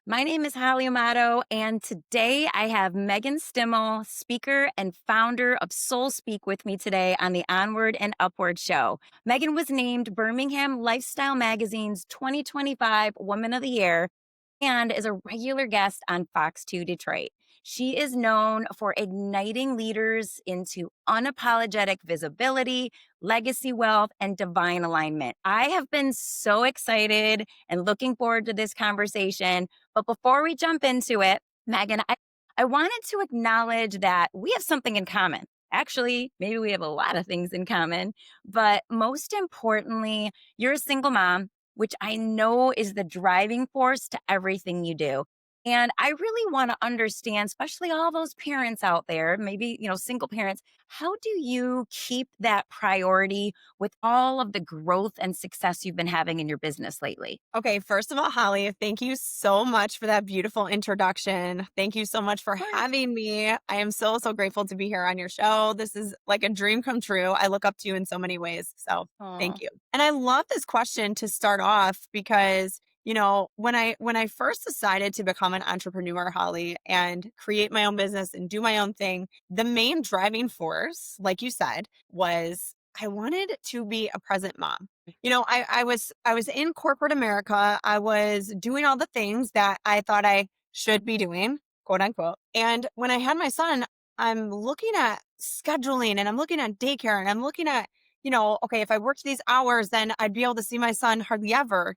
My name is Holly Amato, and today I have Meghan Stimmel, speaker and founder of SoulSpeak, with me today on the Onward and Upward show. Meghan was named Birmingham Lifestyle Magazine's 2025 Woman of the Year and is a regular guest on Fox 2 Detroit. She is known for igniting leaders into unapologetic visibility, legacy wealth, and divine alignment. I have been so excited and looking forward to this conversation. But before we jump into it, Meghan, I wanted to acknowledge that we have something in common. Actually, maybe we have a lot of things in common, but most importantly, you're a single mom, which I know is the driving force to everything you do. And I really want to understand, especially all those parents out there, maybe, single parents, how do you keep that priority with all of the growth and success you've been having in your business lately? Okay, first of all, Holly, thank you so much for that beautiful introduction. Thank you so much for Of course. having me. I am so, so grateful to be here on your show. This is like a dream come true. I look up to you in so many ways. So thank Oh, you. And I love this question to start off because when I first decided to become an entrepreneur, Holly, and create my own business and do my own thing, the main driving force, like you said, was I wanted to be a present mom. I was in corporate America. I was doing all the things that I thought I should be doing, quote unquote. And when I had my son, I'm looking at scheduling and I'm looking at daycare and I'm looking at, okay, if I worked these hours, then I'd be able to see my son hardly ever.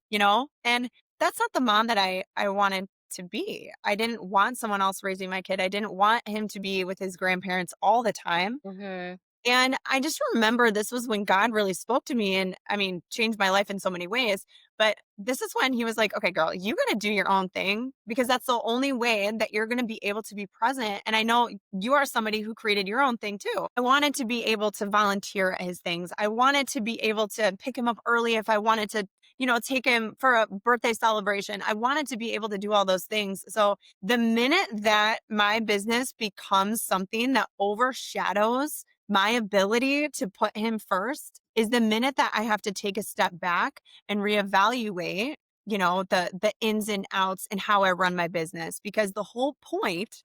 And that's not the mom that I wanted to be. I didn't want someone else raising my kid. I didn't want him to be with his grandparents all the time. hmm And I just remember this was when God really spoke to me and I mean, changed my life in so many ways. But this is when he was like, okay, girl, you got to do your own thing because that's the only way that you're going to be able to be present. And I know you are somebody who created your own thing too. I wanted to be able to volunteer at his things. I wanted to be able to pick him up early if I wanted to, take him for a birthday celebration. I wanted to be able to do all those things. So the minute that my business becomes something that overshadows my ability to put him first is the minute that I have to take a step back and reevaluate, the ins and outs and how I run my business. Because the whole point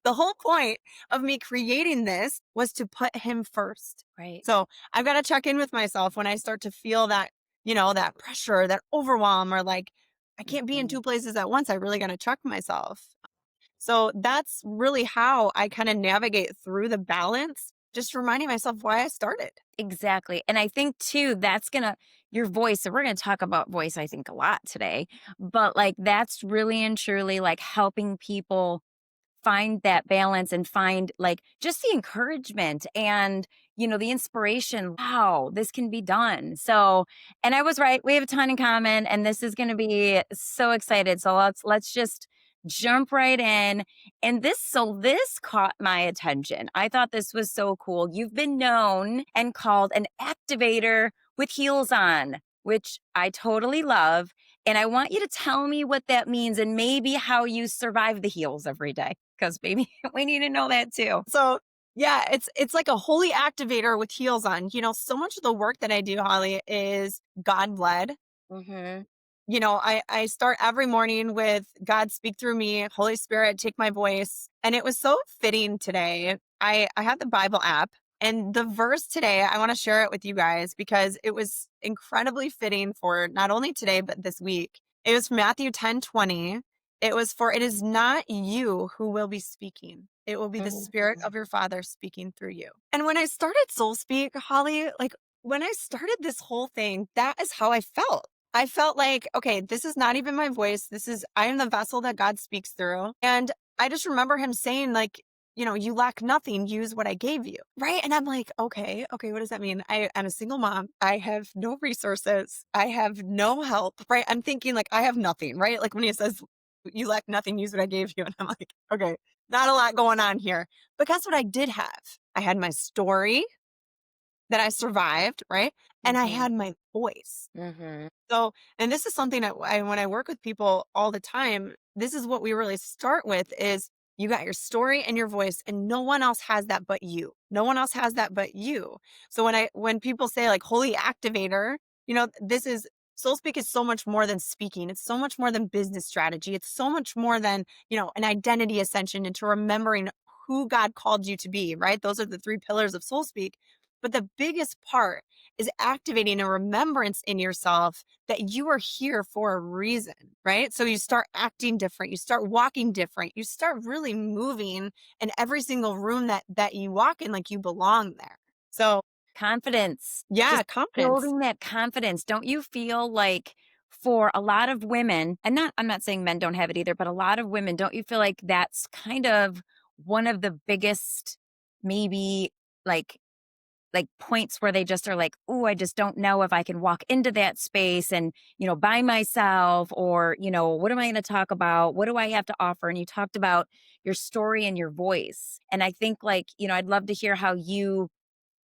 of me creating this was to put him first. right. So I've got to check in with myself when I start to feel that, that pressure, that overwhelm, or like I can't be in Mhm. two places at once. I really got to check myself. So that's really how I kind of navigate through the balance, just reminding myself why I started. Exactly. And I think too, your voice, and we're going to talk about voice, I think, a lot today, but like that's really and truly like helping people find that balance and find like just the encouragement and the inspiration. Wow, this can be done. So, and I was right, we have a ton in common, and this is going to be so excited. So let's just jump right in. And this caught my attention. I thought this was so cool. You've been known and called an activator with heels on, which I totally love. And I want you to tell me what that means and maybe how you survive the heels every day, because maybe we need to know that too. So yeah, it's like a holy activator with heels on. So much of the work that I do, Holly, is God led. hmm I start every morning with God speak through me, Holy Spirit, take my voice. And it was so fitting today. I have the Bible app and the verse today, I want to share it with you guys because it was incredibly fitting for not only today, but this week. It was from Matthew 10:20. It was for it is not you who will be speaking. It will be the spirit of your father speaking through you. And when I started Soul Speak, Holly, like when I started this whole thing, that is how I felt. I felt like, okay, this is not even my voice. I am the vessel that God speaks through. And I just remember him saying, like, you lack nothing, use what I gave you. Right. And I'm like, okay, what does that mean? I'm a single mom. I have no resources. I have no help. Right. I'm thinking, like, I have nothing. Right. Like when he says, you lack nothing, use what I gave you. And I'm like, okay, not a lot going on here. But guess what I did have? I had my story that I survived. Right. And I hmm had my voice. hmm So, and this is something that when I work with people all the time, this is what we really start with is you got your story and your voice and no one else has that but you. No one else has that but you. So when people say like holy activator, this is SoulSpeak is so much more than speaking. It's so much more than business strategy. It's so much more than, an identity ascension into remembering who God called you to be, right? Those are the three pillars of SoulSpeak. But the biggest part is activating a remembrance in yourself that you are here for a reason, right? So you start acting different, you start walking different, you start really moving in every single room that you walk in like you belong there. So Confidence. yeah, Just confidence. building that confidence. Don't you feel like for a lot of women, and I'm not saying men don't have it either, but a lot of women, don't you feel like that's kind of one of the biggest maybe like points where they just are like, "Oh, I just don't know if I can walk into that space and, by myself or, what am I going to talk about? What do I have to offer?" And you talked about your story and your voice. And I think I'd love to hear how you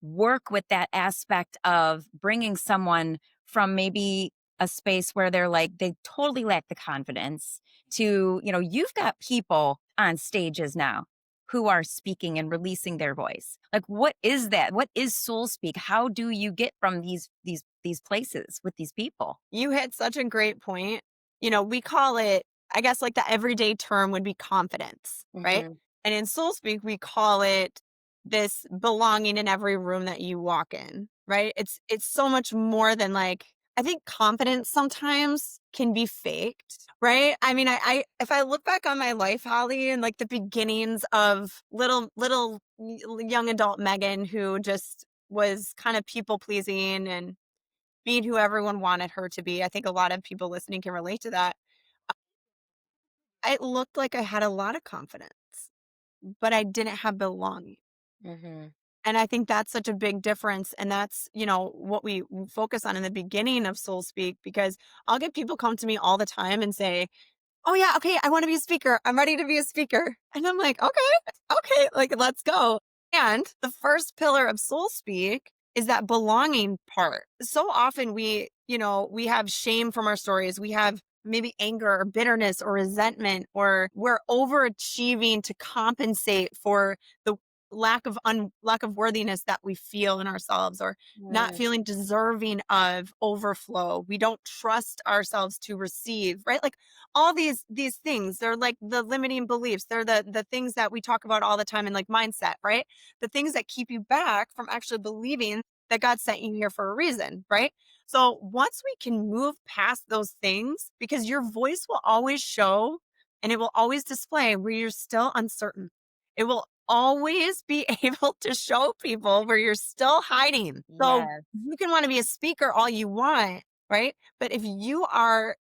work with that aspect of bringing someone from maybe a space where they're like they totally lack the confidence to, you've got people on stages now who are speaking and releasing their voice. Like, what is that? What is soul speak? How do you get from these places with these people? You hit such a great point. We call it, I guess, like the everyday term would be confidence, right? Hmm. And in Soul Speak, we call it this belonging in every room that you walk in, right? It's so much more than like, I think confidence sometimes can be faked, right? I mean, I if I look back on my life, Holly, and like the beginnings of little young adult Megan, who just was kind of people pleasing and being who everyone wanted her to be. I think a lot of people listening can relate to that. It looked like I had a lot of confidence, but I didn't have belonging. Hmm. And I think that's such a big difference. And that's, what we focus on in the beginning of Soul Speak, because I'll get people come to me all the time and say, "Oh yeah, okay, I want to be a speaker. I'm ready to be a speaker." And I'm like, okay, like let's go. And the first pillar of Soul Speak is that belonging part. So often we have shame from our stories. We have maybe anger or bitterness or resentment, or we're overachieving to compensate for the lack of worthiness that we feel in ourselves, or not feeling deserving of overflow. We don't trust ourselves to receive, right? Like all these things, they're like the limiting beliefs. They're the things that we talk about all the time in like mindset, right? The things that keep you back from actually believing that God sent you here for a reason, right? So once we can move past those things, because your voice will always show and it will always display where you're still uncertain. It will always be able to show people where you're still hiding. So Yes. you can want to be a speaker all you want, right? But if your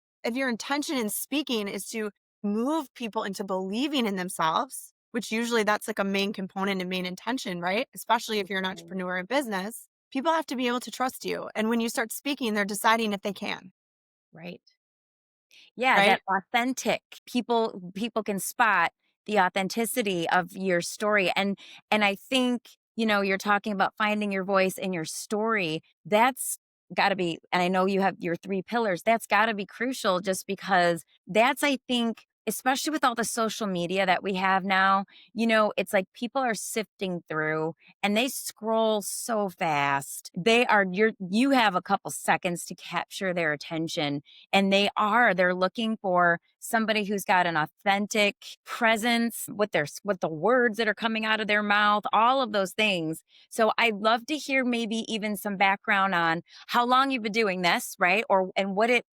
intention in speaking is to move people into believing in themselves, which usually that's like a main component and main intention, right? Especially if you're an Mhm. entrepreneur in business, people have to be able to trust you. And when you start speaking, they're deciding if they can, Right. Yeah, right? that authentic people can spot the authenticity of your story. And I think, you're talking about finding your voice in your story. That's got to be, and I know you have your three pillars. That's got to be crucial just because that's, I think, especially with all the social media that we have now, it's like people are sifting through and they scroll so fast. You have a couple seconds to capture their attention, and they're looking for somebody who's got an authentic presence with the words that are coming out of their mouth, all of those things. So I'd love to hear maybe even some background on how long you've been doing this, right? And what it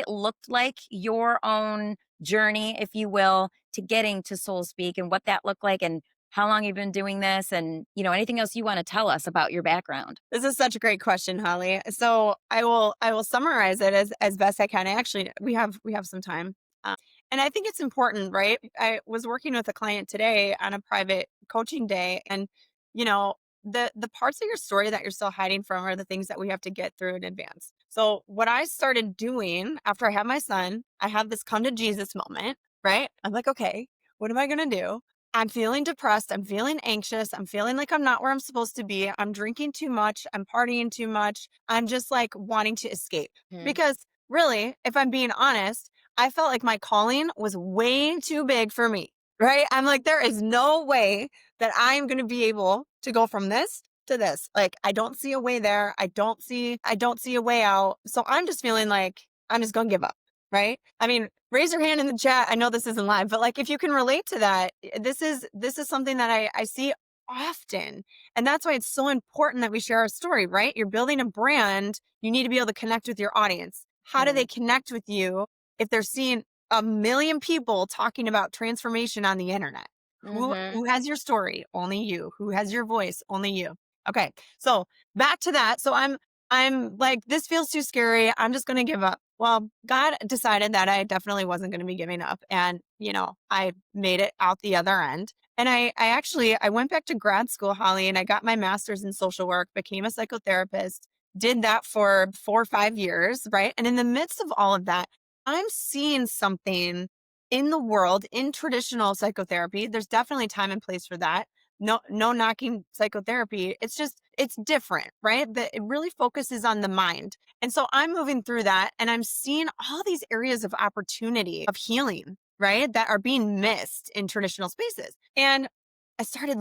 looked like, your own journey, if you will, to getting to Soul Speak, and what that looked like, and how long you've been doing this, and anything else you want to tell us about your background. This is such a great question, Holly. So I will summarize it as best I can. Actually, we have some time, and I think it's important, right? I was working with a client today on a private coaching day, and you know the parts of your story that you're still hiding from are the things that we have to get through in advance. So what I started doing after I had my son, I had this come to Jesus moment, right? I'm like, okay, what am I gonna do? I'm feeling depressed. I'm feeling anxious. I'm feeling like I'm not where I'm supposed to be. I'm drinking too much. I'm partying too much. I'm just like wanting to escape. Mhm. Because really, if I'm being honest, I felt like my calling was way too big for me, right? I'm like, there is no way that I'm going to be able to go from this to this. Like, I don't see a way there. I don't see a way out. So I'm just feeling like I'm just going to give up. Right. I mean, raise your hand in the chat. I know this isn't live, but like, if you can relate to that, this is something that I see often. And that's why it's so important that we share our story, right? You're building a brand. You need to be able to connect with your audience. How do they connect with you if they're seeing a million people talking about transformation on the internet? Who has your story? Only you. Who has your voice? Only you. Okay. So back to that. So I'm like, this feels too scary. I'm just going to give up. Well, God decided that I definitely wasn't going to be giving up. And, I made it out the other end. And I went back to grad school, Holly, and I got my master's in social work, became a psychotherapist, did that for 4 or 5 years. Right. And in the midst of all of that, I'm seeing something in the world in traditional psychotherapy. There's definitely time and place for that. No knocking psychotherapy. It's different, right? But it really focuses on the mind. And so I'm moving through that and I'm seeing all these areas of opportunity of healing, right? That are being missed in traditional spaces. And I just started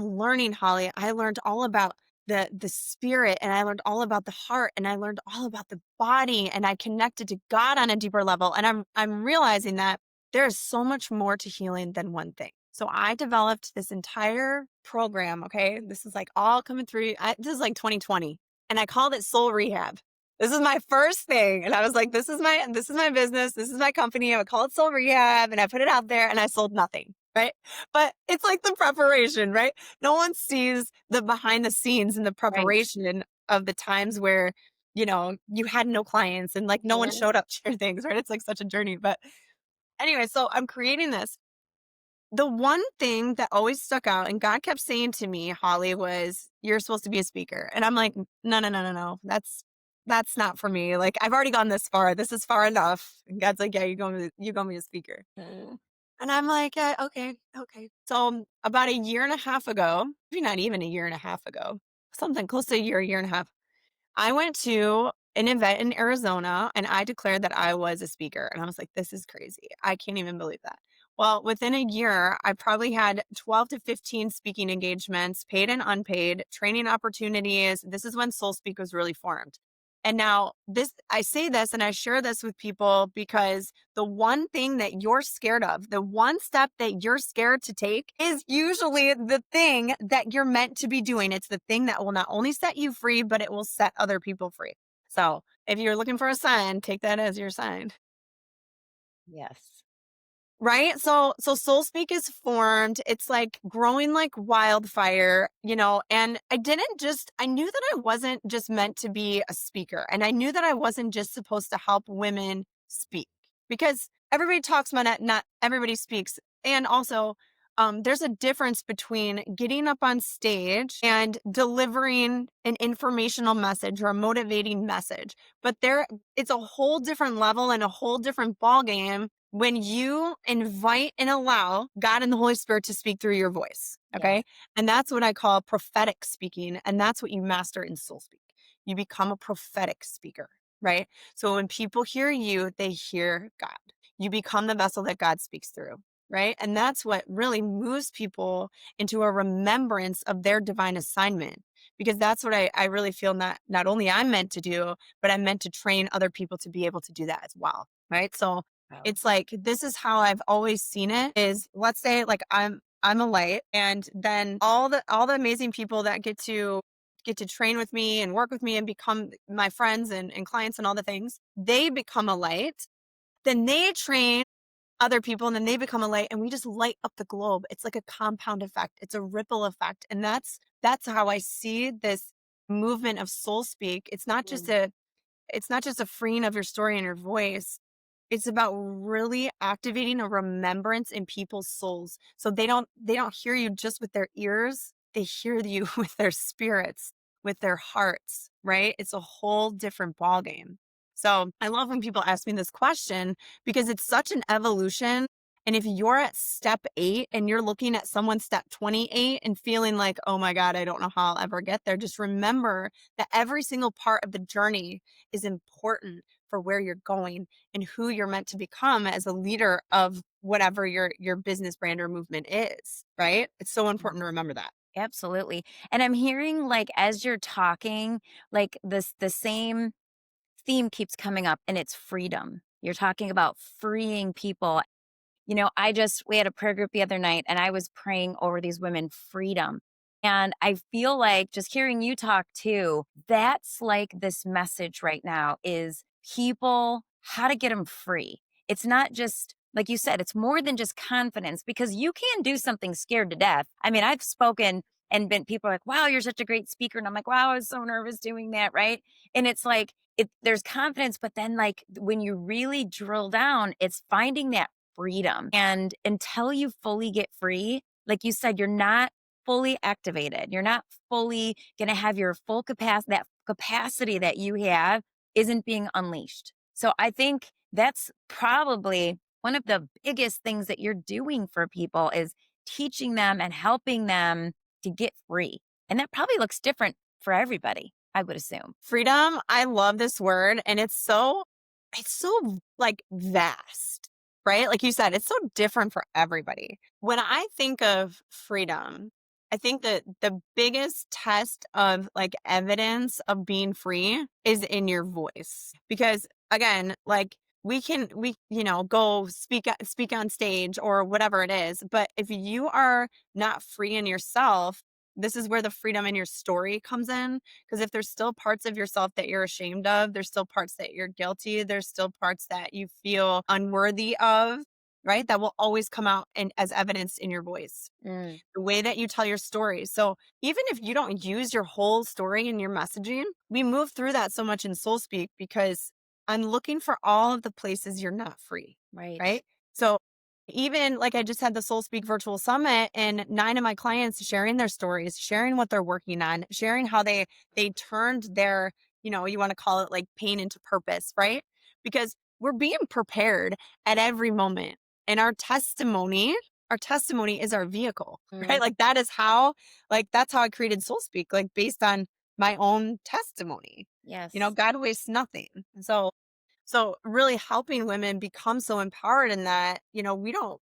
learning, Holly. I learned all about the spirit, and I learned all about the heart, and I learned all about the body, and I connected to God on a deeper level. And I'm realizing that there is so much more to healing than one thing. So I developed this entire program. Okay. This is like all coming through. This is like 2020, and I called it Soul Rehab. This is my first thing. And I was like, this is my business. This is my company. I would call it Soul Rehab, and I put it out there and I sold nothing. Right. But it's like the preparation, right? No one sees the behind the scenes and the Right. preparation of the times where, you had no clients and like no one showed up to your things, right? It's like such a journey. But anyway, so I'm creating this. The one thing that always stuck out and God kept saying to me, Holly, was you're supposed to be a speaker. And I'm like, no, no, no, no, no. That's not for me. Like, I've already gone this far. This is far enough. And God's like, yeah, you're going to be a speaker. And I'm like, okay, okay. So about a year and a half ago, maybe not even a year and a half ago, something close to a year and a half, I went to an event in Arizona and I declared that I was a speaker. And I was like, this is crazy. I can't even believe that. Well, within a year, I probably had 12 to 15 speaking engagements, paid and unpaid, training opportunities. This is when SoulSpeak was really formed. And now I say this and I share this with people because the one thing that you're scared of, the one step that you're scared to take is usually the thing that you're meant to be doing. It's the thing that will not only set you free, but it will set other people free. So if you're looking for a sign, take that as your sign. Yes. Right. So SoulSpeak is formed. It's like growing like wildfire, and I knew that I wasn't just meant to be a speaker. And I knew that I wasn't just supposed to help women speak because everybody talks about it, not everybody speaks. And also, there's a difference between getting up on stage and delivering an informational message or a motivating message. But it's a whole different level and a whole different ballgame when you invite and allow God and the Holy Spirit to speak through your voice. Okay. Yes. And that's what I call prophetic speaking. And that's what you master in SoulSpeak. You become a prophetic speaker, right? So when people hear you, they hear God. You become the vessel that God speaks through, right? And that's what really moves people into a remembrance of their divine assignment. Because that's what I really feel not only I'm meant to do, but I'm meant to train other people to be able to do that as well. Right. So Wow. it's like, this is how I've always seen it is, let's say like I'm a light, and then all the amazing people that get to train with me and work with me and become my friends and clients and all the things, they become a light. Then they train other people and then they become a light and we just light up the globe. It's like a compound effect. It's a ripple effect. And that's how I see this movement of Soul Speak. It's not just a freeing of your story and your voice. It's about really activating a remembrance in people's souls. So they don't hear you just with their ears. They hear you with their spirits, with their hearts, right? It's a whole different ballgame. So I love when people ask me this question because it's such an evolution. And if you're at step 8 and you're looking at someone step 28 and feeling like, oh my God, I don't know how I'll ever get there, just remember that every single part of the journey is important for where you're going and who you're meant to become as a leader of whatever your business brand or movement is, right? It's so important to remember that. Absolutely. And I'm hearing like as you're talking, like the same theme keeps coming up and it's freedom. You're talking about freeing people. We had a prayer group the other night and I was praying over these women freedom. And I feel like just hearing you talk too, that's like this message right now is people, how to get them free. It's not just, like you said, it's more than just confidence because you can do something scared to death. I mean, I've spoken and been people are like, wow, you're such a great speaker. And I'm like, wow, I was so nervous doing that. Right. And it's like, there's confidence, but then like when you really drill down, it's finding that freedom. And until you fully get free, like you said, you're not fully activated. You're not fully going to have your full capacity. That capacity that you have isn't being unleashed. So I think that's probably one of the biggest things that you're doing for people is teaching them and helping them to get free. And that probably looks different for everybody, I would assume. Freedom, I love this word, and it's so like vast, right? Like you said, it's so different for everybody. When I think of freedom, I think that the biggest test of like evidence of being free is in your voice. Because again, like we go speak on stage or whatever it is, but if you are not free in yourself, this is where the freedom in your story comes in. Because if there's still parts of yourself that you're ashamed of, there's still parts that you're guilty, there's still parts that you feel unworthy of, right? That will always come out as evidence in your voice, Mm, the way that you tell your story. So even if you don't use your whole story in your messaging, we move through that so much in SoulSpeak because I'm looking for all of the places you're not free, right. right? So even like I just had the SoulSpeak virtual summit and 9 of my clients sharing their stories, sharing what they're working on, sharing how they turned their, you want to call it like pain into purpose, right? Because we're being prepared at every moment. And our testimony is our vehicle, Mm, right? Like that is how, like that's how I created SoulSpeak, like based on my own testimony. yes. God wastes nothing. So really helping women become so empowered in that, we don't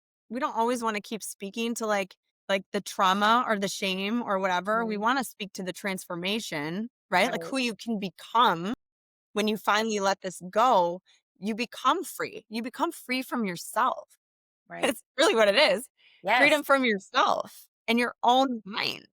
always want to keep speaking to like the trauma or the shame or whatever. We Mm, want to speak to the transformation, right? Like right. who you can become when you finally let this go. You become free. You become free from yourself. Right. It's really what it is. Yes. Freedom from yourself and your own mind,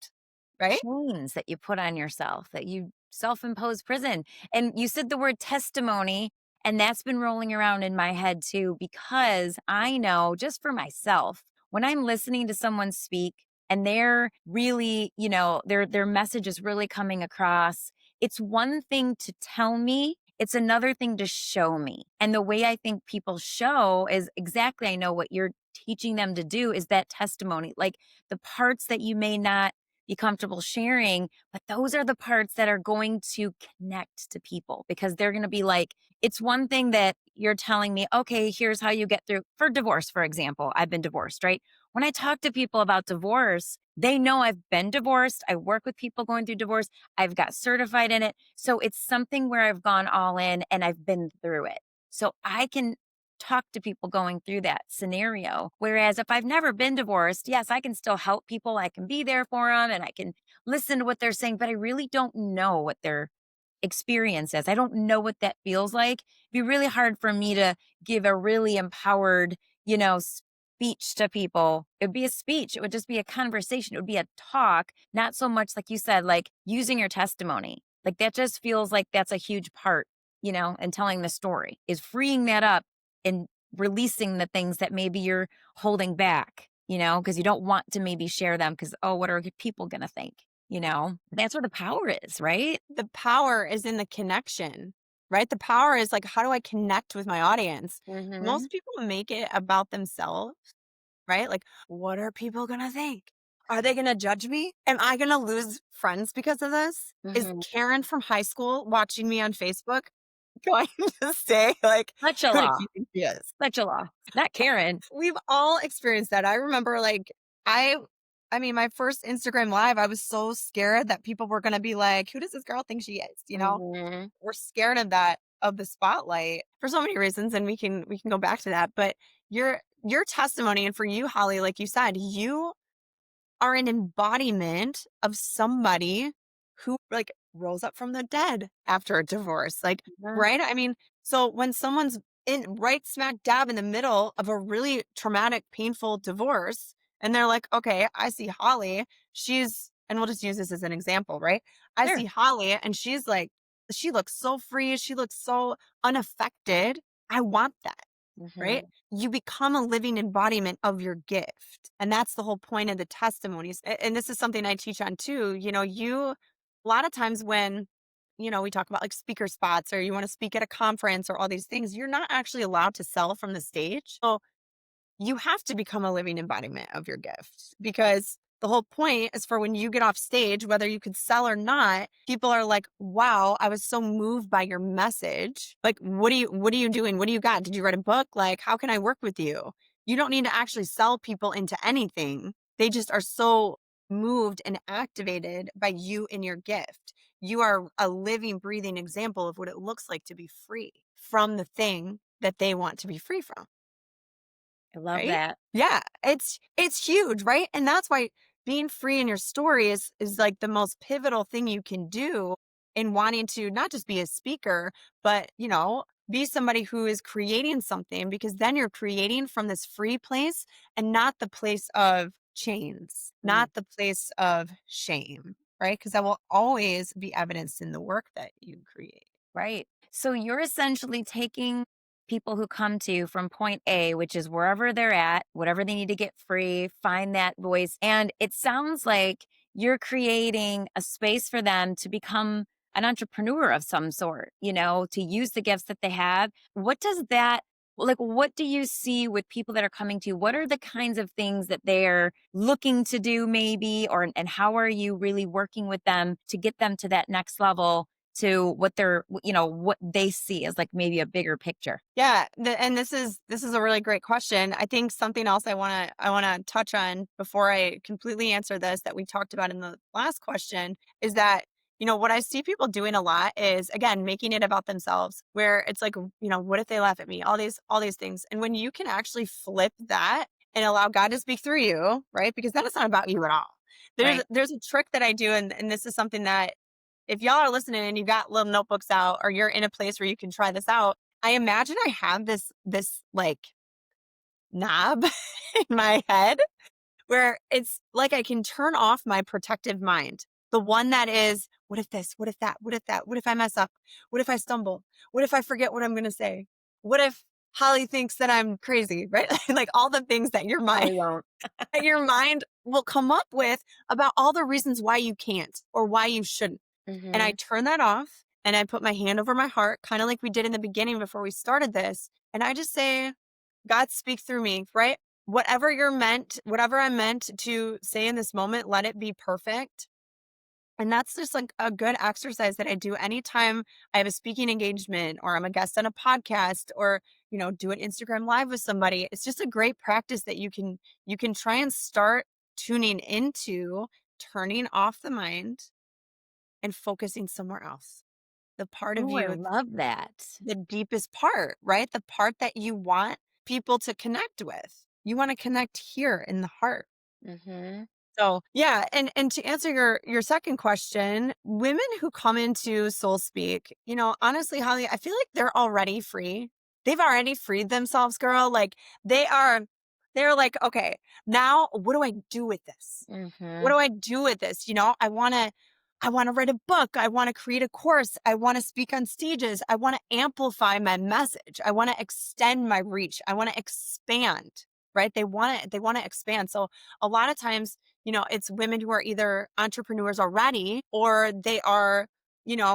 right? Chains that you put on yourself, that you self-imposed prison. And you said the word testimony, and that's been rolling around in my head too, because I know just for myself, when I'm listening to someone speak and they're really, their message is really coming across, it's one thing to tell me, it's another thing to show me. And the way I think people show is exactly, I know what you're teaching them to do is that testimony, like the parts that you may not be comfortable sharing. But those are the parts that are going to connect to people because they're going to be like, it's one thing that you're telling me, okay, here's how you get through for divorce, for example. I've been divorced, right? When I talk to people about divorce, they know I've been divorced. I work with people going through divorce. I've got certified in it. So it's something where I've gone all in and I've been through it. So I can talk to people going through that scenario. Whereas if I've never been divorced, yes, I can still help people. I can be there for them and I can listen to what they're saying, but I really don't know what their experience is. I don't know what that feels like. It'd be really hard for me to give a really empowered, speech to people. It'd be a speech. It would just be a conversation. It would be a talk, not so much like you said, like using your testimony. Like that just feels like that's a huge part, and telling the story is freeing that up and releasing the things that maybe you're holding back, because you don't want to maybe share them because, oh, what are people going to think? That's where the power is, right? The power is in the connection, right? The power is like, how do I connect with my audience? Mm-hmm. Most people make it about themselves, right? Like, what are people going to think? Are they going to judge me? Am I going to lose friends because of this? Is Mm-hmm. Karen from high school watching me on Facebook going to say, like, Such a who does law. she think she is? Such a law. Not Karen. We've all experienced that. I remember like I I mean my first Instagram live, I was so scared that people were going to be like, who does this girl think she is, Mm-hmm. We're scared of that, of the spotlight for so many reasons, and we can go back to that, but your testimony, and for you, Holly, like you said, are an embodiment of somebody who like rose up from the dead after a divorce. Like, Mhm. right? I mean, so when someone's in right smack dab in the middle of a really traumatic, painful divorce, and they're like, okay, I see Holly. And we'll just use this as an example, right? I Sure. see Holly and she's like, she looks so free. She looks so unaffected. I want that, right? Mhm. You become a living embodiment of your gift. And that's the whole point of the testimonies. And this is something I teach on too. A lot of times when, we talk about like speaker spots or you want to speak at a conference or all these things, you're not actually allowed to sell from the stage. So you have to become a living embodiment of your gift because the whole point is for when you get off stage, whether you could sell or not, people are like, wow, I was so moved by your message. Like, what are you doing? What do you got? Did you write a book? Like, how can I work with you? You don't need to actually sell people into anything. They just are so moved and activated by you and your gift. You are a living, breathing example of what it looks like to be free from the thing that they want to be free from. I love Right? that. Yeah, it's huge, right? And that's why being free in your story is like the most pivotal thing you can do in wanting to not just be a speaker, but be somebody who is creating something because then you're creating from this free place and not the place of chains, Mm. not the place of shame, right? Because that will always be evidenced in the work that you create. Right. So you're essentially taking people who come to you from point A, which is wherever they're at, whatever they need to get free, find that voice. And it sounds like you're creating a space for them to become an entrepreneur of some sort, to use the gifts that they have. What does that like what do you see with people that are coming to you? What are the kinds of things that they're looking to do maybe and how are you really working with them to get them to that next level to what they see as like maybe a bigger picture? Yeah, and this is a really great question. I think something else I want to touch on before I completely answer this that we talked about in the last question is that what I see people doing a lot is again making it about themselves where it's like what if they laugh at me, all these things. And when you can actually flip that and allow God to speak through you, right? Because then it's not about you at all. There's Right. there's a trick that I do and this is something that if y'all are listening and you got little notebooks out or you're in a place where you can try this out, I imagine I have this like knob in my head where it's like I can turn off my protective mind. The one that is, what if this? What if that? What if that? What if I mess up? What if I stumble? What if I forget what I'm going to say? What if Holly thinks that I'm crazy, right? Like all the things that your mind Probably won't. that your mind will come up with about all the reasons why you can't or why you shouldn't. And I Mhm. turn that off and I put my hand over my heart, kind of like we did in the beginning before we started this. And I just say, God, speak through me, right? Whatever I'm meant to say in this moment, let it be perfect. And that's just like a good exercise that I do anytime I have a speaking engagement or I'm a guest on a podcast or, do an Instagram live with somebody. It's just a great practice that you can try and start tuning into turning off the mind and focusing somewhere else. The part of Oh, I you, love that. the deepest part, right? The part that you want people to connect with. You want to connect here in the heart. Mhm. So yeah, and to answer your second question, women who come into Soul Speak, honestly, Holly, I feel like they're already free. They've already freed themselves, girl. Like they're like, okay, now what do I do with this? What Mhm. do I do with this? I want to write a book. I want to create a course. I want to speak on stages. I want to amplify my message. I want to extend my reach. I want to expand, right? They want to expand. So a lot of times, it's women who are either entrepreneurs already or they are,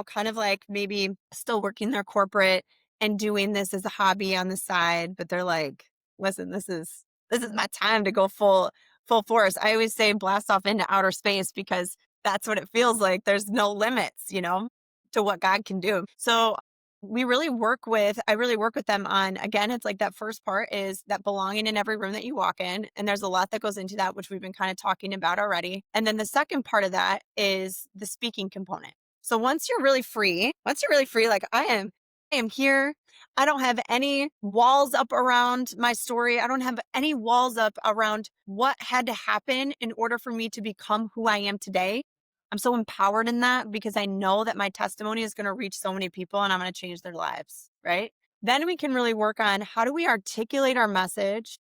kind of like maybe still working their corporate and doing this as a hobby on the side, but they're like, listen, this is my time to go full force. I always say blast off into outer space because that's what it feels like. There's no limits, to what God can do. So I really work with them on, again, it's like that first part is that belonging in every room that you walk in. And there's a lot that goes into that, which we've been kind of talking about already. And then the second part of that is the speaking component. So once you're really free, like I am here, I don't have any walls up around my story. I don't have any walls up around what had to happen in order for me to become who I am today. I'm so empowered in that because I know that my testimony is going to reach so many people and I'm going to change their lives, right? Then we can really work on how do we articulate our message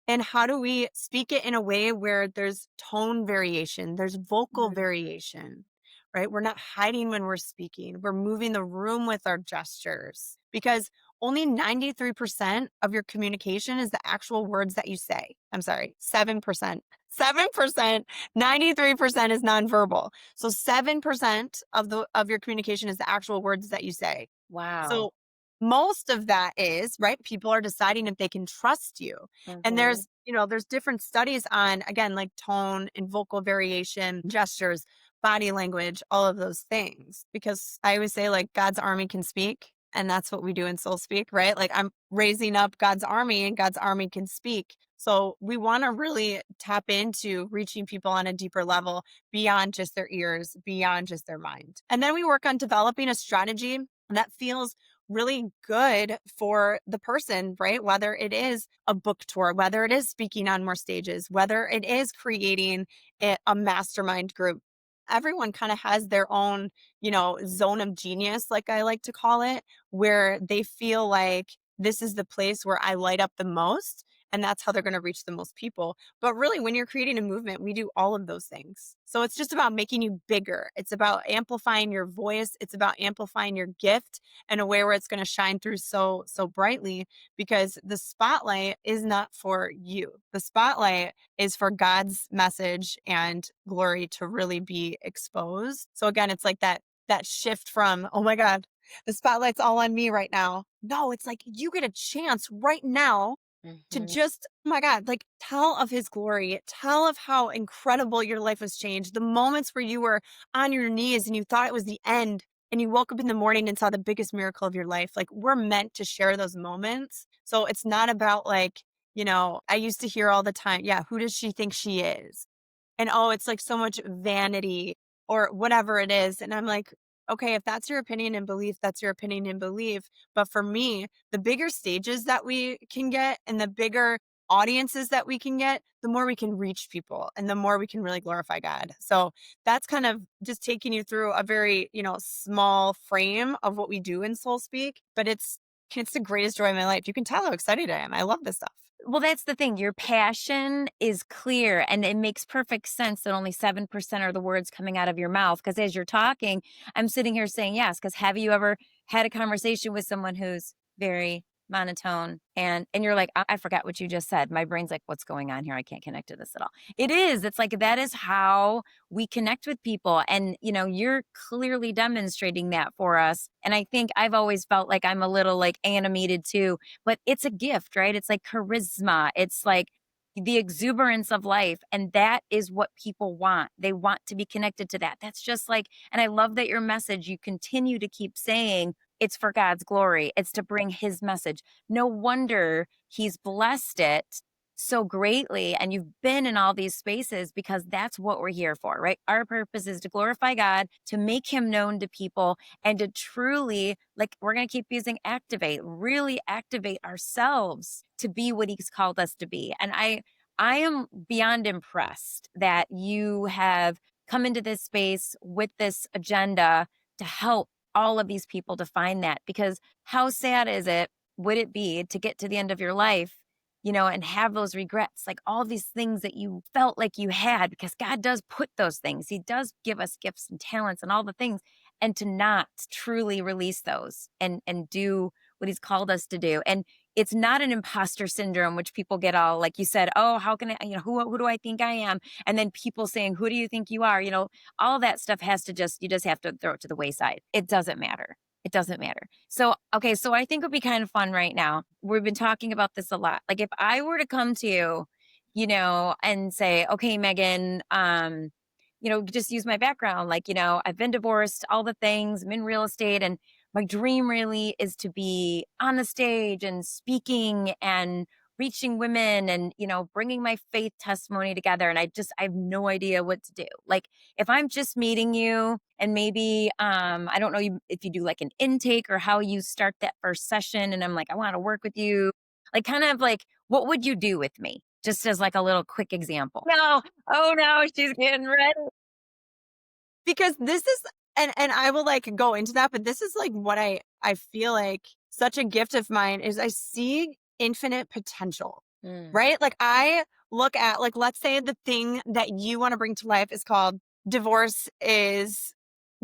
and how do we speak it in a way where there's tone variation, there's vocal variation, right? We're not hiding when we're speaking. We're moving the room with our gestures because only 93% of your communication is the actual words that you say. I'm sorry, 7%. 7%, 93% is nonverbal. So 7% of your communication is the actual words that you say. Wow. So most of that is, right, people are deciding if they can trust you. And there's different studies on, again, like tone and vocal variation, gestures, body language, all of those things. Because I always say, like, God's army can speak. And that's what we do in SoulSpeak, right? Like, I'm raising up God's army and God's army can speak. So we want to really tap into reaching people on a deeper level beyond just their ears, beyond just their mind. And then we work on developing a strategy that feels really good for the person, right? Whether it is a book tour, whether it is speaking on more stages, whether it is creating a mastermind group. Everyone kind of has their own, zone of genius, like I like to call it, where they feel like this is the place where I light up the most. And that's how they're going to reach the most people. But really, when you're creating a movement, we do all of those things. So it's just about making you bigger. It's about amplifying your voice. It's about amplifying your gift in a way where it's going to shine through so brightly, because the spotlight is not for you. The spotlight is for God's message and glory to really be exposed. So again, it's like that shift from, oh my God, the spotlight's all on me right now. No, it's like you get a chance right now to just, oh my God, like tell of his glory, tell of how incredible your life was changed. The moments where you were on your knees and you thought it was the end and you woke up in the morning and saw the biggest miracle of your life. Like, we're meant to share those moments. So it's not about like, I used to hear all the time, yeah, who does she think she is? And oh, it's like so much vanity or whatever it is. And I'm like, okay, if that's your opinion and belief, that's your opinion and belief. But for me, the bigger stages that we can get and the bigger audiences that we can get, the more we can reach people and the more we can really glorify God. So that's kind of just taking you through a very, small frame of what we do in Soul Speak, but it's the greatest joy of my life. You can tell how excited I am. I love this stuff. Well, that's the thing. Your passion is clear and it makes perfect sense that only 7% are the words coming out of your mouth. Because as you're talking, I'm sitting here saying yes. Because have you ever had a conversation with someone who's very monotone and you're like, I forgot what you just said. My brain's like, what's going on here? I can't connect to this at all. It is. It's like that is how we connect with people. And, you're clearly demonstrating that for us. And I think I've always felt like I'm a little like animated too, but it's a gift, right? It's like charisma. It's like the exuberance of life. And that is what people want. They want to be connected to that. That's just like, and I love that your message, you continue to keep saying it's for God's glory. It's to bring his message. No wonder he's blessed it so greatly. And you've been in all these spaces because that's what we're here for, right? Our purpose is to glorify God, to make him known to people, and to truly, like, we're going to keep using activate, really activate ourselves to be what he's called us to be. And I am beyond impressed that you have come into this space with this agenda to help all of these people to find that, because how sad would it be to get to the end of your life, and have those regrets, like all these things that you felt like you had, because God does put those things. He does give us gifts and talents and all the things, and to not truly release those and do what he's called us to do. And it's not an imposter syndrome, which people get all, like you said, oh, how can I, who do I think I am? And then people saying, who do you think you are? All that stuff you just have to throw it to the wayside. It doesn't matter. It doesn't matter. So, okay. So I think it would be kind of fun right now. We've been talking about this a lot. Like if I were to come to you, and say, okay, Meghan, just use my background. Like, I've been divorced, all the things, I'm in real estate, and my dream really is to be on the stage and speaking and reaching women and, bringing my faith testimony together. And I have no idea what to do. Like, if I'm just meeting you and maybe, I don't know if you do like an intake or how you start that first session. And I'm like, I want to work with you. Like, kind of like, what would you do with me? Just as like a little quick example. No. Oh no, she's getting ready. Because this is, and I will like go into that, but this is like what I feel like such a gift of mine is I see infinite potential, right? Like I look at, like, let's say the thing that you want to bring to life is called divorce is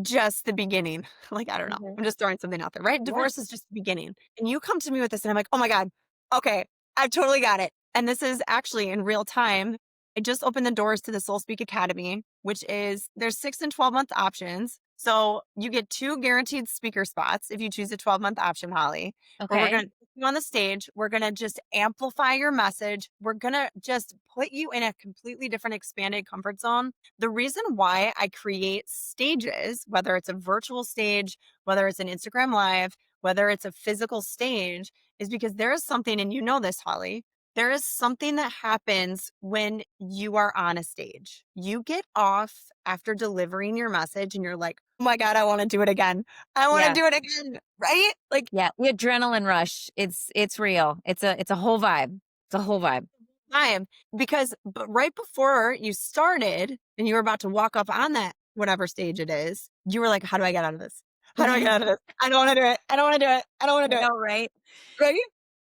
just the beginning. Like, I don't know. Mhm. I'm just throwing something out there, right? Yeah. Divorce is just the beginning. And you come to me with this and I'm like, oh my God, okay, I've totally got it. And this is actually in real time. I just opened the doors to the SoulSpeak Academy, which is there's 6 and 12 month options. So you get 2 guaranteed speaker spots if you choose a 12-month option, Holly, where we're Okay. going to put you on the stage. We're going to just amplify your message. We're going to just put you in a completely different expanded comfort zone. The reason why I create stages, whether it's a virtual stage, whether it's an Instagram live, whether it's a physical stage, is because there is something, and you know this, Holly, there is something that happens when you are on a stage. You get off after delivering your message and you're like, oh my God, I want to do it again. I want to Yeah. do it again. Right? Like, Yeah. The adrenaline rush. It's real. It's a whole vibe. It's a whole vibe. time. Because but right before you started and you were about to walk up on that, whatever stage it is, you were like, how do I get out of this? How do I get out of this? I don't want to do it. I don't want to do it. I don't want I to do it. know, right? Right?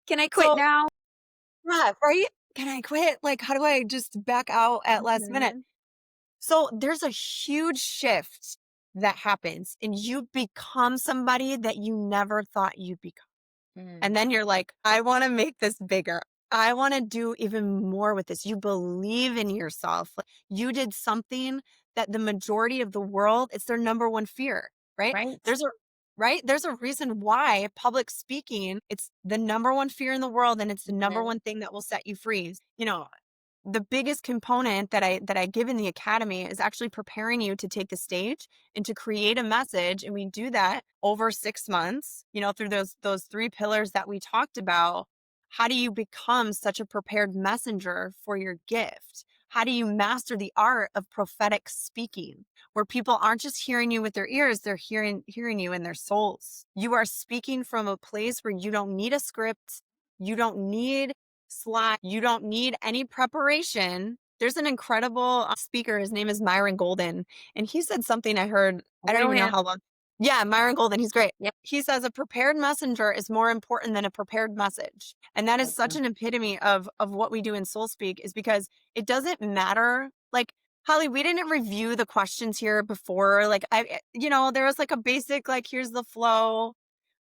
Can I quit So, now? yeah, right? Can I quit? Like, how do I just back out at last minute? Mhm. So there's a huge shift that happens and you become somebody that you never thought you'd become. And Mm. then you're like, I want to make this bigger. I want to do even more with this. You believe in yourself. Like, you did something that the majority of the world, it's their number one fear, right? Right? There's a There's a reason why public speaking, it's the number one fear in the world and it's the number Mhm. one thing that will set you free. The biggest component that I give in the academy is actually preparing you to take the stage and to create a message. And we do that over 6 months, through those 3 pillars that we talked about. How do you become such a prepared messenger for your gift? How do you master the art of prophetic speaking, where people aren't just hearing you with their ears, they're hearing you in their souls. You are speaking from a place where you don't need a script, you don't need slide. You don't need any preparation. There's an incredible speaker. His name is Myron Golden. And he said something I heard, I I don't know even know him. how long. Yeah, Myron Golden. He's great. Yep. He says a prepared messenger is more important than a prepared message. And that is such Mhm. an epitome of what we do in Soul Speak, is because it doesn't matter. Like, Holly, we didn't review the questions here before. Like, there was like a basic, like, here's the flow.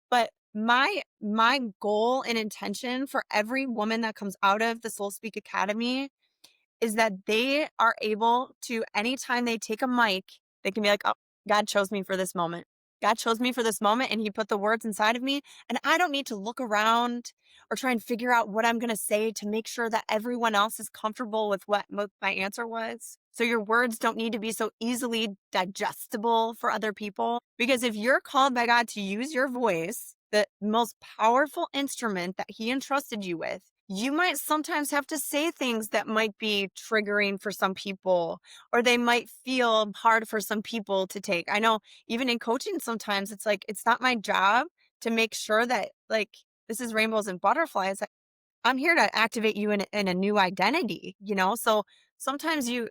But my goal and intention for every woman that comes out of the Soul Speak Academy is that they are able to, anytime they take a mic, they can be like, oh, God chose me for this moment. God chose me for this moment and he put the words inside of me. And I don't need to look around or try and figure out what I'm going to say to make sure that everyone else is comfortable with what my answer was. So your words don't need to be so easily digestible for other people. Because if you're called by God to use your voice, the most powerful instrument that he entrusted you with, you might sometimes have to say things that might be triggering for some people, or they might feel hard for some people to take. I know even in coaching, sometimes it's like, it's not my job to make sure that, like, this is rainbows and butterflies. I'm here to activate you in a new identity, So sometimes you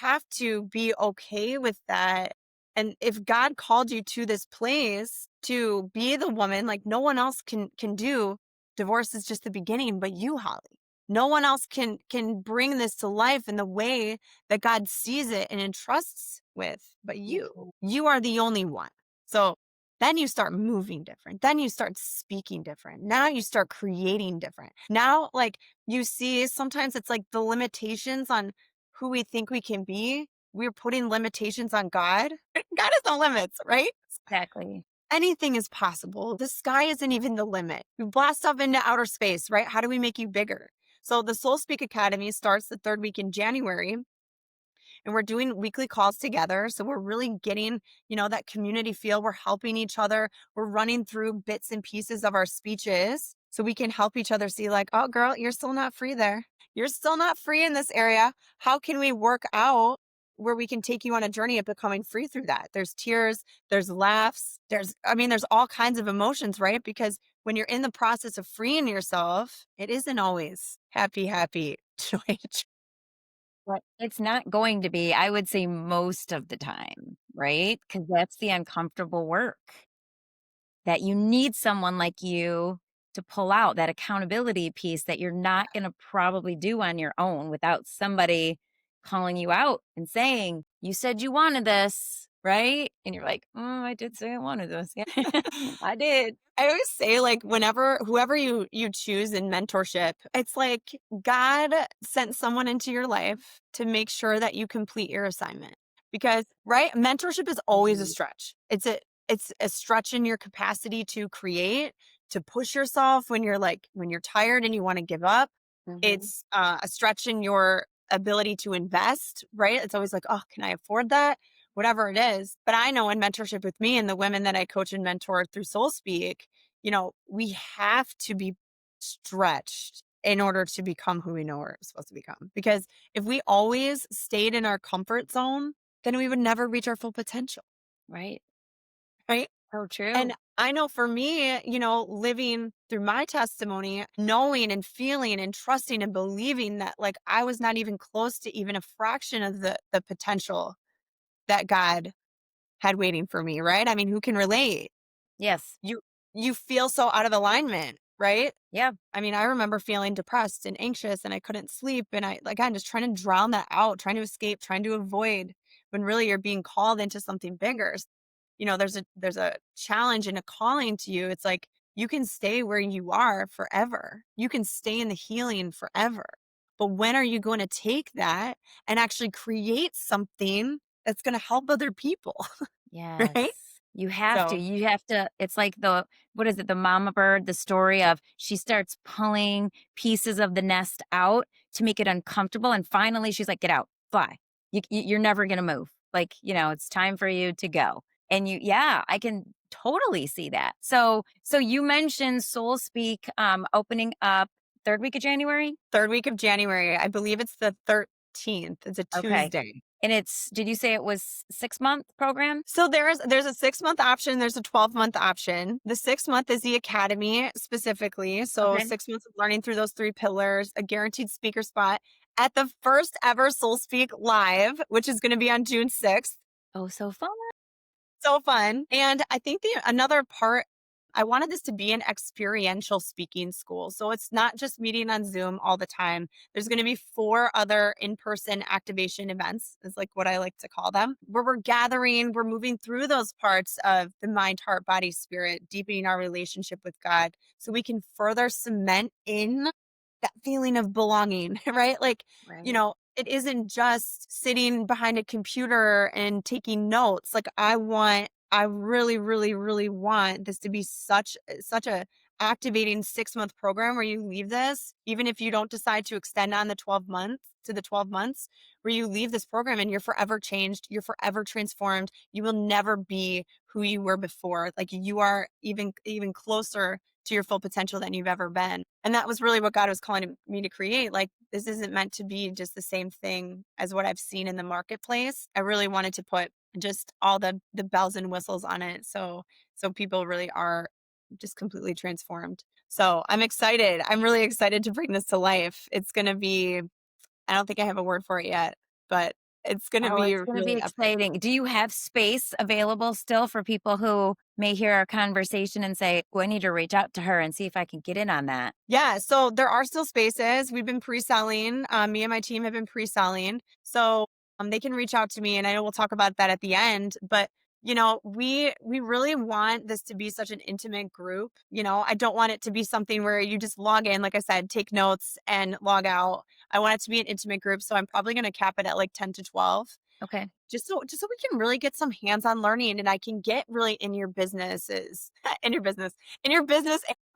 have to be okay with that. And if God called you to this place to be the woman, like no one else can do, divorce is just the beginning, but you, Holly. No one else can bring this to life in the way that God sees it and entrusts with, but you. Mhm. You are the only one. So then you start moving different. Then you start speaking different. Now you start creating different. Now, like, you see, sometimes it's like the limitations on who we think we can be. We're putting limitations on God. God has no limits, right? Exactly. Anything is possible. The sky isn't even the limit. We blast off into outer space, right? How do we make you bigger? So the Soul Speak Academy starts the 3rd week in January. and we're doing weekly calls together. So we're really getting, that community feel. We're helping each other. We're running through bits and pieces of our speeches so we can help each other see, like, oh, girl, you're still not free there. You're still not free in this area. How can we work out where we can take you on a journey of becoming free through that? There's tears, there's laughs, there's all kinds of emotions, right? Because when you're in the process of freeing yourself, it isn't always happy, happy, joy. But it's not going to be, I would say, most of the time, right? Because that's the uncomfortable work that you need someone like you to pull out that accountability piece that you're not going to probably do on your own without somebody calling you out and saying, "You said you wanted this, right?" And you're like, "Oh, I did say I wanted this. Yeah, I did." I always say, like, whoever you choose in mentorship, it's like God sent someone into your life to make sure that you complete your assignment. Because, right, mentorship is always a Mhm. stretch. It's a stretch in your capacity to create, to push yourself when you're tired and you want to give up. Mhm. It's a stretch in your ability to invest, right? It's always like, oh, can I afford that? Whatever it is. But I know in mentorship with me and the women that I coach and mentor through SoulSpeak, we have to be stretched in order to become who we know we're supposed to become. Because if we always stayed in our comfort zone, then we would never reach our full potential, Right. right? So And true. I know for me, living through my testimony, knowing and feeling and trusting and believing that, like, I was not even close to even a fraction of the potential that God had waiting for me, right? I mean, who can relate? Yes. You you feel so out of alignment, right? Yeah. I mean, I remember feeling depressed and anxious and I couldn't sleep and I'm just trying to drown that out, trying to escape, trying to avoid when really you're being called into something bigger. There's a challenge and a calling to you. It's like you can stay where you are forever. You can stay in the healing forever. But when are you going to take that and actually create something that's going to help other people, Yes. right? You have to. So, You have to. It's like what is it? The mama bird, the story of she starts pulling pieces of the nest out to make it uncomfortable. And finally, she's like, get out, fly. You're never going to move. Like, it's time for you to go. And yeah, I can totally see that. So you mentioned Soul Speak opening up third week of January. third week of January, I believe it's the 13th. It's a Okay. Tuesday. And did you say it was 6-month program? So there's a 6-month option, there's a 12-month option. The 6-month is the academy specifically. So Okay. 6 months of learning through those three pillars, a guaranteed speaker spot at the first ever Soul Speak Live, which is going to be on June 6th. Oh, so fun. So fun. And I think the another part, I wanted this to be an experiential speaking school. So it's not just meeting on Zoom all the time. There's going to be 4 other in-person activation events, is like what I like to call them, where we're moving through those parts of the mind, heart, body, spirit, deepening our relationship with God so we can further cement in that feeling of belonging, right? Like, Right. it isn't just sitting behind a computer and taking notes. Like, I really, really, really want this to be such a activating 6-month program where you leave this, even if you don't decide to extend on the 12 months, where you leave this program and you're forever changed, you're forever transformed. You will never be who you were before. Like, you are even closer to your full potential than you've ever been. And that was really what God was calling me to create. Like, this isn't meant to be just the same thing as what I've seen in the marketplace. I really wanted to put just all the bells and whistles on it. So people really are just completely transformed. So I'm excited. I'm really excited to bring this to life. It's going to be, I don't think I have a word for it yet, but it's going to Oh, be it's gonna be really epic. exciting. Do you have space available still for people who may hear our conversation and say, "Oh, I need to reach out to her and see if I can get in on that?" Yeah, so there are still spaces. We've been pre-selling. Me and my team have been pre-selling. So they can reach out to me and I know we'll talk about that at the end. But we really want this to be such an intimate group. I don't want it to be something where you just log in, like I said, take notes and log out. I want it to be an intimate group. So I'm probably gonna cap it at like 10 to 12. Okay. just so we can really get some hands-on learning and I can get really in your businesses, in your business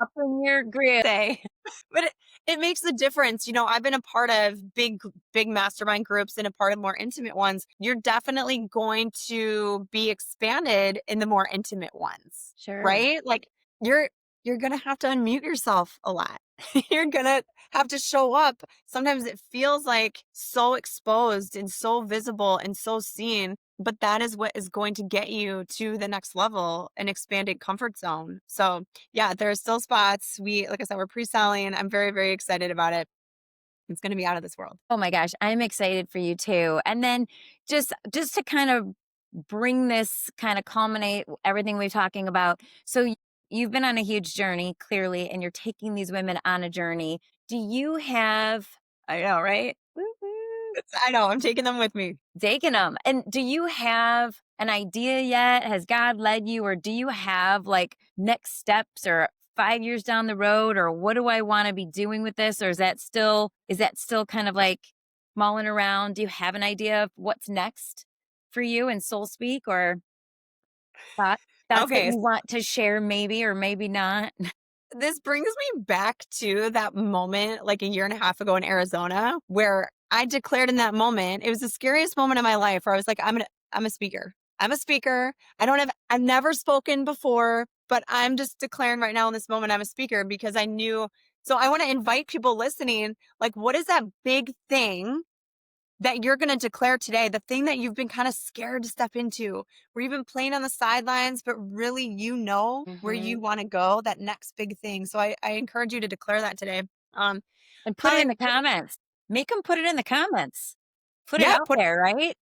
Up in your grill. say. But it makes a difference. I've been a part of big mastermind groups and a part of more intimate ones. You're definitely going to be expanded in the more intimate ones, Sure. right? Like you're you're gonna have to unmute yourself a lot. You're gonna have to show up. Sometimes it feels like so exposed and so visible and so seen, but that is what is going to get you to the next level, an expanded comfort zone. So yeah, there are still spots. Like I said, we're pre-selling. I'm very, very excited about it. It's going to be out of this world. Oh my gosh, I'm excited for you too. And then just to kind of bring this kind of culminate everything we're talking about. So you've been on a huge journey clearly and you're taking these women on a journey. Do you have I know, right? Woo-hoo. I know. I'm taking them with me. Taking them. And do you have an idea yet? Has God led you, or do you have like next steps or 5 years down the road, or what do I want to be doing with this? Or is that still kind of like mulling around? Do you have an idea of what's next for you in Soul Speak, or thought, thoughts that Okay. you want to share maybe or maybe not? This brings me back to that moment like a year and a half ago in Arizona where I declared in that moment, it was the scariest moment of my life where I was like, I'm a speaker. I'm a speaker. I've never spoken before, but I'm just declaring right now in this moment, I'm a speaker because I knew. So I want to invite people listening, like, what is that big thing that you're going to declare today, the thing that you've been kind of scared to step into, where you've been playing on the sidelines, but really where Hmm. you want to go, that next big thing. So I encourage you to declare that today. Um, And put it in hi, the comments. Make them put it in the comments. Put it yeah, out there, right?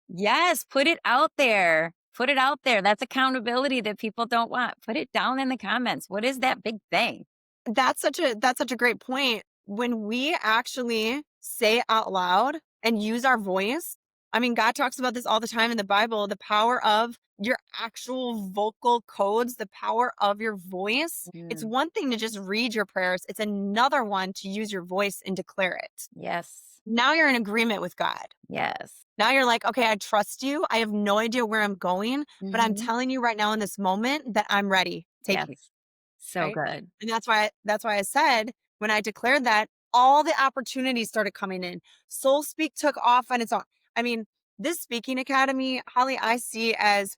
Yes, put it out there. Put it out there. That's accountability that people don't want. Put it down in the comments. What is that big thing? that's such a great point. When we actually say it out loud and use our voice, I mean, God talks about this all the time in the Bible, the power of your actual vocal codes, the power of your voice. It's Mm, one thing to just read your prayers. It's another one to use your voice and declare it. yes. Now you're in agreement with God. Yes. Now you're like, okay, I trust you. I have no idea where I'm going, but I'm Hmm. telling you right now in this moment that I'm ready. Take me. Yes. So Right. good. And that's why I said when I declared that, all the opportunities started coming in. Soul Speak took off on its own. I mean, this speaking academy, Holly, I see as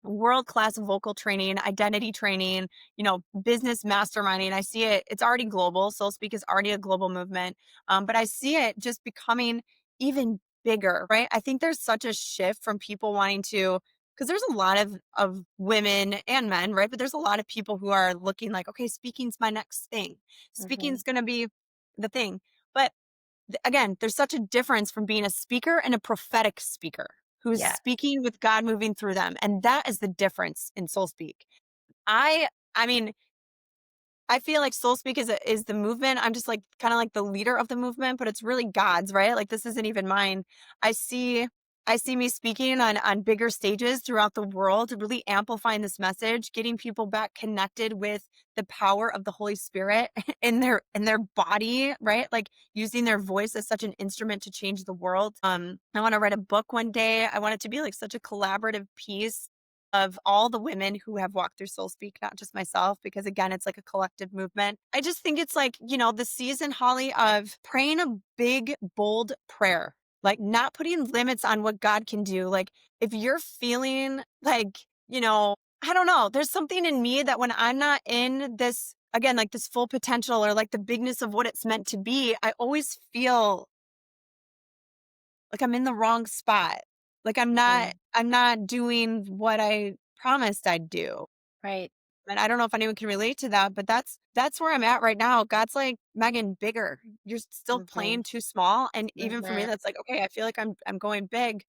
world-class vocal training, identity training, business masterminding. I see it, it's already global. Soul Speak is already a global movement. But I see it just becoming even bigger, right? I think there's such a shift from people wanting to, because there's a lot of women and men, right? But there's a lot of people who are looking like, okay, speaking's my next thing. Hmm. Speaking's gonna be the thing. But again, there's such a difference from being a speaker and a prophetic speaker who's Yeah. speaking with God moving through them. And that is the difference in Soul Speak. I mean, I feel like Soul Speak is the movement. I'm just like kind of like the leader of the movement, but it's really God's, right? Like this isn't even mine. I see I see me speaking on bigger stages throughout the world, really amplifying this message, getting people back connected with the power of the Holy Spirit in their body, right? Like using their voice as such an instrument to change the world. I want to write a book one day. I want it to be like such a collaborative piece of all the women who have walked through Soul Speak, not just myself, because again, it's like a collective movement. I just think it's like, the season, Holly, of praying a big, bold prayer, like not putting limits on what God can do. Like if you're feeling like, I don't know, there's something in me that when I'm not in this, again, like this full potential or like the bigness of what it's meant to be, I always feel like I'm in the wrong spot. Like Hmm. I'm not doing what I promised I'd do. Right. And I don't know if anyone can relate to that, but that's where I'm at right now. God's like, Megan, bigger. You're still Hmm. playing too small. And even for me, Hmm. that's like, okay, I feel like I'm going big,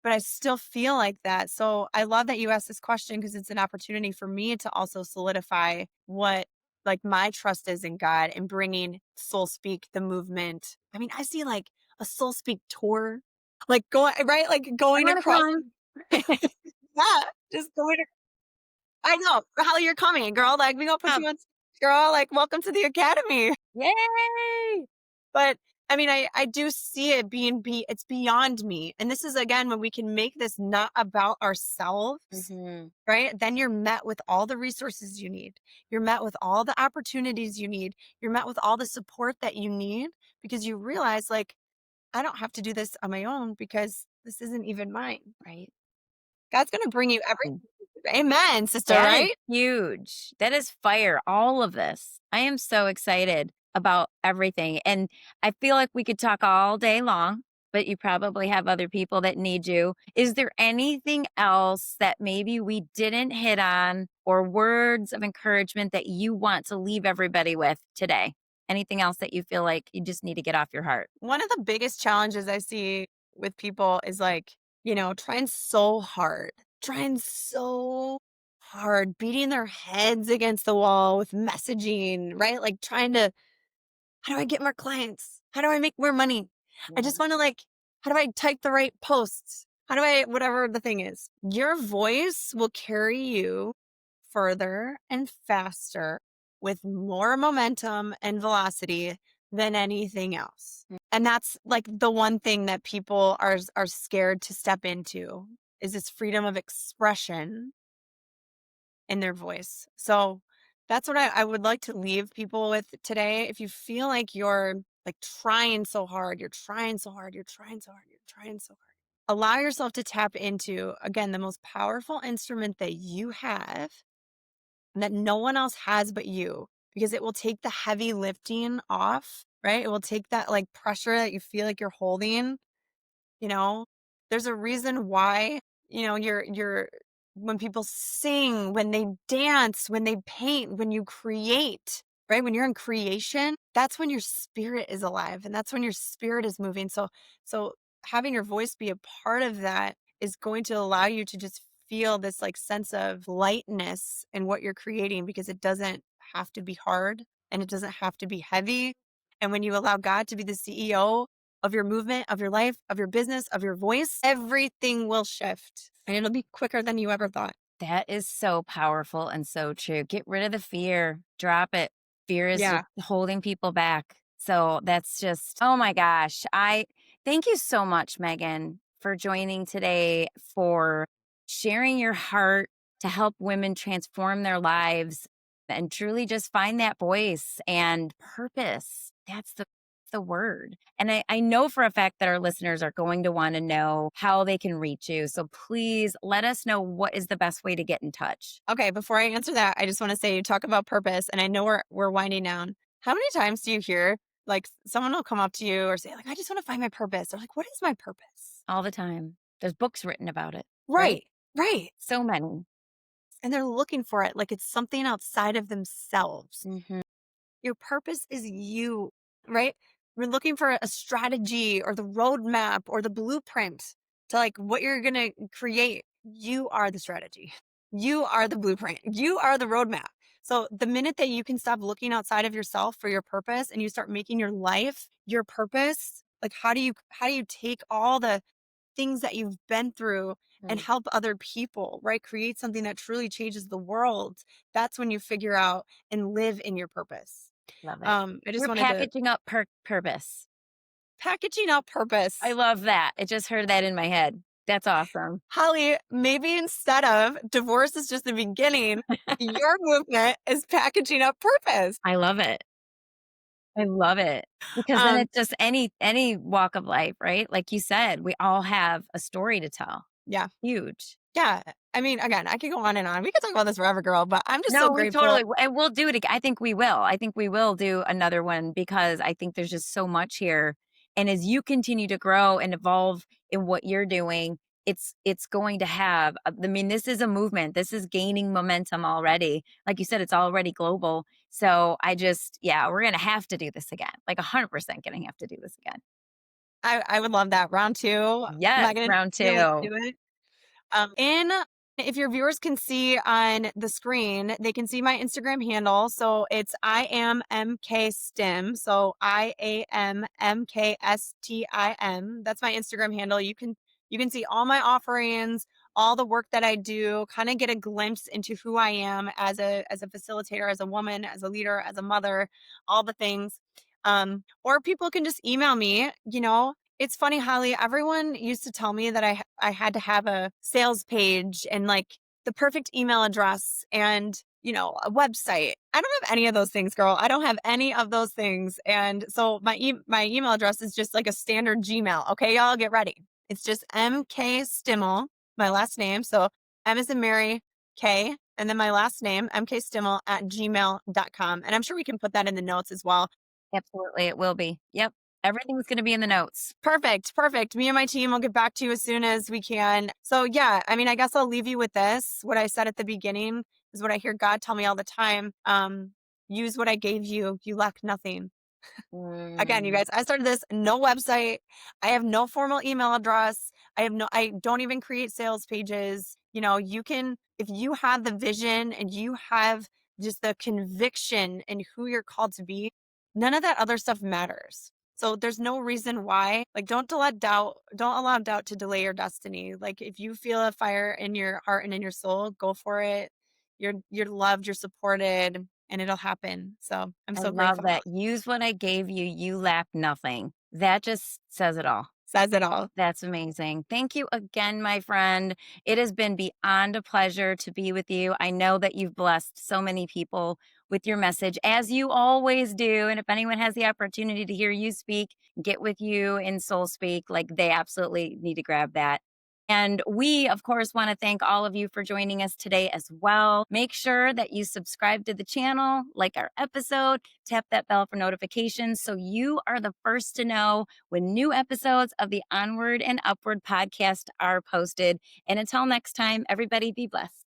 but I still feel like that. So I love that you asked this question because it's an opportunity for me to also solidify what like my trust is in God and bringing Soul Speak, the movement. I mean, I see like a Soul Speak tour, like going, right? Like I going want to across. come. Yeah, just going. I know. Holly, you're coming, girl. Like, we gonna put Come. you on, girl. Like, welcome to the academy. Yay. But I mean, I do see it it's beyond me. And this is again, when we can make this not about ourselves, Hmm. right? Then you're met with all the resources you need. You're met with all the opportunities you need. You're met with all the support that you need because you realize, like, I don't have to do this on my own because this isn't even mine. Right. God's going to bring you everything. Amen, sister, That is right? huge. That is fire, all of this. I am so excited about everything. And I feel like we could talk all day long, but you probably have other people that need you. Is there anything else that maybe we didn't hit on or words of encouragement that you want to leave everybody with today? Anything else that you feel like you just need to get off your heart? One of the biggest challenges I see with people is like, trying so hard, beating their heads against the wall with messaging, right? Like trying to, how do I get more clients? How do I make more money? I Yeah. just want to like, how do I type the right posts? How do I, whatever the thing is, your voice will carry you further and faster with more momentum and velocity than anything else. And that's like the one thing that people are scared to step into is this freedom of expression in their voice. So that's what I would like to leave people with today. If you feel like you're like trying so hard, you're trying so hard, you're trying so hard, you're trying so hard. Allow yourself to tap into, again, the most powerful instrument that you have and that no one else has but you, because it will take the heavy lifting off, right? It will take that like pressure that you feel like you're holding, you know? There's a reason why, you're when people sing, when they dance, when they paint, when you create, right? When you're in creation, that's when your spirit is alive and that's when your spirit is moving. So having your voice be a part of that is going to allow you to just feel this like sense of lightness in what you're creating because it doesn't have to be hard and it doesn't have to be heavy. And when you allow God to be the CEO of your movement, of your life, of your business, of your voice, everything will shift and it'll be quicker than you ever thought. That is so powerful and so true. Get rid of the fear, drop it. Fear is just Yeah. holding people back. So that's just, oh my gosh. I thank you so much, Megan, for joining today, for sharing your heart to help women transform their lives and truly just find that voice and purpose. That's the word. And I know for a fact that our listeners are going to want to know how they can reach you. So please let us know what is the best way to get in touch. Okay. Before I answer that, I just want to say you talk about purpose and I know we're winding down. How many times do you hear like someone will come up to you or say, like, I just want to find my purpose? Or like, what is my purpose? All the time. There's books written about it, right? Right. Right. So many. And they're looking for it like it's something outside of themselves. Mhm. Your purpose is you, right? We're looking for a strategy or the roadmap or the blueprint to like what you're going to create. You are the strategy. You are the blueprint. You are the roadmap. So the minute that you can stop looking outside of yourself for your purpose and you start making your life your purpose, like how do you take all the things that you've been through and Right. help other people, right? Create something that truly changes the world. That's when you figure out and live in your purpose. Love it. I just You're wanted to packaging up purpose. packaging out I purpose. love that. I just heard that in my head. That's awesome. Holly, maybe instead of divorce is just the beginning, your movement is packaging up purpose. I love it. I love it. Because then Um, it's just any walk of life, right? Like you said, we all have a story to tell. yeah. Huge. Yeah. I mean, again, I could go on and on. We could talk about this forever, girl, but I'm just so No, we grateful. totally and we'll do it ag I think we will. I think we will do another one because I think there's just so much here, and as you continue to grow and evolve in what you're doing, it's going to have I mean, this is a movement. This is gaining momentum already. Like you said, it's already global. So I just yeah, we're gonna have to do this again. Like 100% gonna have to do this again. I would love that. Round two, Yes, Megan, round yeah, let's 2. do it. In if your viewers can see on the screen, they can see my Instagram handle. So it's I am MK Stim. So IAMMKSTIM. That's my Instagram handle. You can see all my offerings, all the work that I do, kind of get a glimpse into who I am as a facilitator, as a woman, as a leader, as a mother, all the things. Or people can just email me. It's funny, Holly. Everyone used to tell me that I had to have a sales page and like the perfect email address and a website. I don't have any of those things, girl. I don't have any of those things. And so my email address is just like a standard Gmail. Okay, y'all, get ready. It's just MK Stimmel, my last name. So M is in Mary, K, and then my last name, mkstimmel at gmail.com. And I'm sure we can put that in the notes as well. Absolutely, it will be. Yep. Everything's going to be in the notes. Perfect. Perfect. Me and my team will get back to you as soon as we can. So, yeah, I mean, I guess I'll leave you with this. What I said at the beginning is what I hear God tell me all the time. Use what I gave you. You lack nothing. Again, you Mm, guys, I started this, no website. I have no formal email address. I don't even create sales pages. If you have the vision and you have just the conviction in who you're called to be, none of that other stuff matters. So there's no reason why, like, don't allow doubt to delay your destiny. Like, if you feel a fire in your heart and in your soul, go for it. You're loved, you're supported, and it'll happen. So I'm I so love grateful. that. Use what I gave you. You lack nothing. That just says it all. Says it all. That's amazing. Thank you again, my friend. It has been beyond a pleasure to be with you. I know that you've blessed so many people with your message, as you always do. And if anyone has the opportunity to hear you speak, get with you in Soul Speak, like they absolutely need to grab that. And we, of course, want to thank all of you for joining us today as well. Make sure that you subscribe to the channel, like our episode, tap that bell for notifications so you are the first to know when new episodes of the Onward and Upward podcast are posted. And until next time, everybody be blessed.